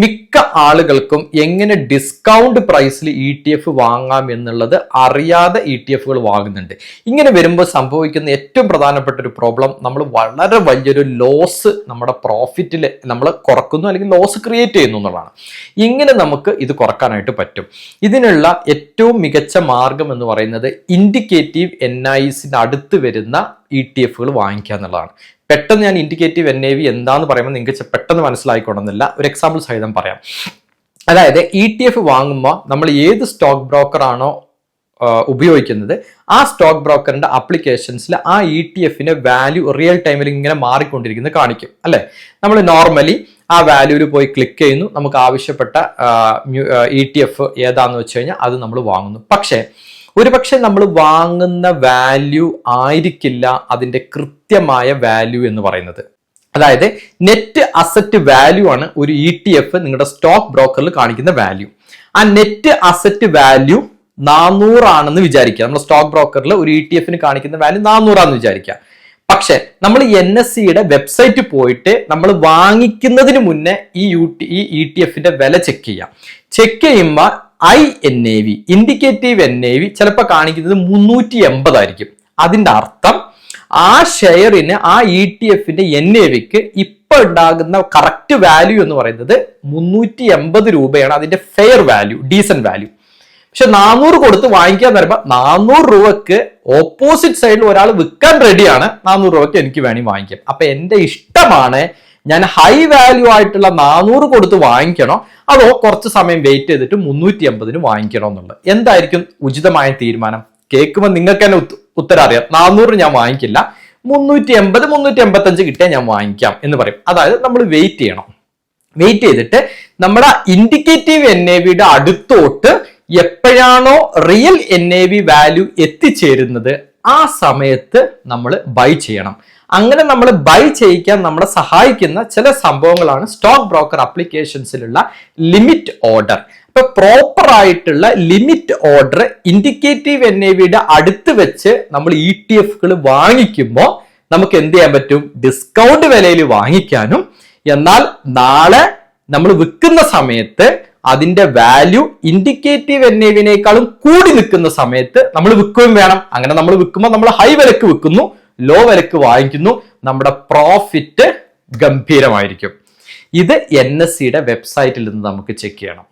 മിക്ക ആളുകൾക്കും എങ്ങനെ ഡിസ്കൗണ്ട് പ്രൈസിൽ ETF വാങ്ങാം എന്നുള്ളത് അറിയാതെ ETF വാങ്ങുന്നുണ്ട്. ഇങ്ങനെ വരുമ്പോൾ സംഭവിക്കുന്ന ഏറ്റവും പ്രധാനപ്പെട്ട ഒരു പ്രോബ്ലം, നമ്മൾ വളരെ വലിയൊരു ലോസ് നമ്മുടെ പ്രോഫിറ്റിൽ നമ്മൾ കുറക്കുന്നു അല്ലെങ്കിൽ ലോസ് ക്രിയേറ്റ് ചെയ്യുന്നു എന്നുള്ളതാണ്. ഇങ്ങനെ നമുക്ക് ഇത് കുറക്കാനായിട്ട് പറ്റും. ഇതിനുള്ള ഏറ്റവും മികച്ച മാർഗം എന്ന് പറയുന്നത് ഇൻഡിക്കേറ്റീവ് NISന്റെ അടുത്ത് വരുന്ന ETF വാങ്ങിക്കുക എന്നുള്ളതാണ്. പെട്ടെന്ന് ഞാൻ ഇൻഡിക്കേറ്റീവ് NAV എന്താന്ന് പറയുമ്പോൾ നിങ്ങൾക്ക് പെട്ടെന്ന് മനസ്സിലായിക്കൊള്ളുന്നില്ല. ഒരു എക്സാമ്പിൾ സഹിതം പറയാം. അതായത് ETF വാങ്ങുമ്പോൾ നമ്മൾ ഏത് സ്റ്റോക്ക് ബ്രോക്കർ ആണോ ഉപയോഗിക്കുന്നത് ആ സ്റ്റോക്ക് ബ്രോക്കറിന്റെ ആപ്ലിക്കേഷൻസിൽ ആ ETF വാല്യൂ റിയൽ ടൈമിൽ ഇങ്ങനെ മാറിക്കൊണ്ടിരിക്കുന്നത് കാണിക്കും അല്ലെ. നമ്മൾ നോർമലി ആ വാല്യൂവിൽ പോയി ക്ലിക്ക് ചെയ്യുന്നു, നമുക്ക് ആവശ്യപ്പെട്ട ETF ഏതാന്ന് വെച്ച് കഴിഞ്ഞാൽ അത് നമ്മൾ വാങ്ങുന്നു. പക്ഷേ ഒരുപക്ഷെ നമ്മൾ വാങ്ങുന്ന വാല്യൂ ആയിരിക്കില്ല അതിന്റെ കൃത്യമായ വാല്യൂ എന്ന് പറയുന്നത്. അതായത് നെറ്റ് അസറ്റ് വാല്യൂ ആണ് ഒരു ETF നിങ്ങളുടെ സ്റ്റോക്ക് ബ്രോക്കറിൽ കാണിക്കുന്ന വാല്യൂ. ആ നെറ്റ് അസറ്റ് വാല്യൂ 400 ആണെന്ന് വിചാരിക്കുക. നമ്മുടെ സ്റ്റോക്ക് ബ്രോക്കറിൽ ഒരു ETF കാണിക്കുന്ന വാല്യൂ 400 ആണെന്ന് വിചാരിക്കുക. പക്ഷെ നമ്മൾ NSEയുടെ വെബ്സൈറ്റ് പോയിട്ട് നമ്മൾ വാങ്ങിക്കുന്നതിന് മുന്നേ ഈ ETF വില ചെക്ക് ചെയ്യാം. ചെക്ക് ചെയ്യുമ്പോൾ INAV ഇൻഡിക്കേറ്റീവ് NAV ചിലപ്പോൾ കാണിക്കുന്നത് 380 ആയിരിക്കും. അതിന്റെ അർത്ഥം ആ ഷെയറിന് ആ ETF NAVക്ക് ഇപ്പൊ ഉണ്ടാകുന്ന കറക്റ്റ് വാല്യൂ എന്ന് പറയുന്നത് 380 രൂപയാണ് അതിന്റെ ഫെയർ വാല്യൂ, ഡീസന്റ് വാല്യൂ. പക്ഷെ 400 കൊടുത്ത് വാങ്ങിക്കാൻ വരുമ്പോൾ 400 രൂപക്ക് ഓപ്പോസിറ്റ് സൈഡിൽ ഒരാൾ വിൽക്കാൻ റെഡിയാണ്. 400 രൂപക്ക് എനിക്ക് വേണമെങ്കിൽ വാങ്ങിക്കാം. അപ്പൊ എന്റെ ഇഷ്ടമാണ് ഞാൻ ഹൈ വാല്യൂ ആയിട്ടുള്ള 400 കൊടുത്ത് വാങ്ങിക്കണോ അതോ കുറച്ച് സമയം വെയിറ്റ് ചെയ്തിട്ട് 380 വാങ്ങിക്കണോ എന്നുള്ളത്. എന്തായിരിക്കും ഉചിതമായ തീരുമാനം? കേൾക്കുമ്പോൾ നിങ്ങൾക്ക് തന്നെ ഉത്തരം അറിയാം. 400 ഞാൻ വാങ്ങിക്കില്ല, 380 385 കിട്ടിയാൽ ഞാൻ വാങ്ങിക്കാം എന്ന് പറയും. അതായത് നമ്മൾ വെയിറ്റ് ചെയ്യണം. വെയിറ്റ് ചെയ്തിട്ട് നമ്മുടെ ഇൻഡിക്കേറ്റീവ് NAVയുടെ അടുത്തോട്ട് എപ്പോഴാണോ റിയൽ NAV വാല്യൂ എത്തിച്ചേരുന്നത് ആ സമയത്ത് നമ്മൾ ബൈ ചെയ്യണം. അങ്ങനെ നമ്മൾ ബൈ ചെയ്യിക്കാൻ നമ്മളെ സഹായിക്കുന്ന ചില സംഭവങ്ങളാണ് സ്റ്റോക്ക് ബ്രോക്കർ ആപ്ലിക്കേഷൻസിലുള്ള ലിമിറ്റ് ഓർഡർ. ഇപ്പൊ പ്രോപ്പർ ആയിട്ടുള്ള ലിമിറ്റ് ഓർഡർ ഇൻഡിക്കേറ്റീവ് NAVയുടെ അടുത്ത് വെച്ച് നമ്മൾ ETF വാങ്ങിക്കുമ്പോൾ നമുക്ക് എന്ത് ചെയ്യാൻ പറ്റും? ഡിസ്കൗണ്ട് വിലയിൽ വാങ്ങിക്കാനും, എന്നാൽ നാളെ നമ്മൾ വിൽക്കുന്ന സമയത്ത് അതിന്റെ വാല്യൂ ഇൻഡിക്കേറ്റീവ് NAVനേക്കാളും കൂടി നിൽക്കുന്ന സമയത്ത് നമ്മൾ വിൽക്കുകയും വേണം. അങ്ങനെ നമ്മൾ വിൽക്കുമ്പോൾ നമ്മൾ ഹൈ വിലക്ക് വിൽക്കുന്നു, ലോ വിലക്ക് വാങ്ങിക്കുന്നു, നമ്മുടെ പ്രോഫിറ്റ് ഗംഭീരമായിരിക്കും. ഇത് NSEയുടെ വെബ്സൈറ്റിൽ നിന്ന് നമുക്ക് ചെക്ക് ചെയ്യണം.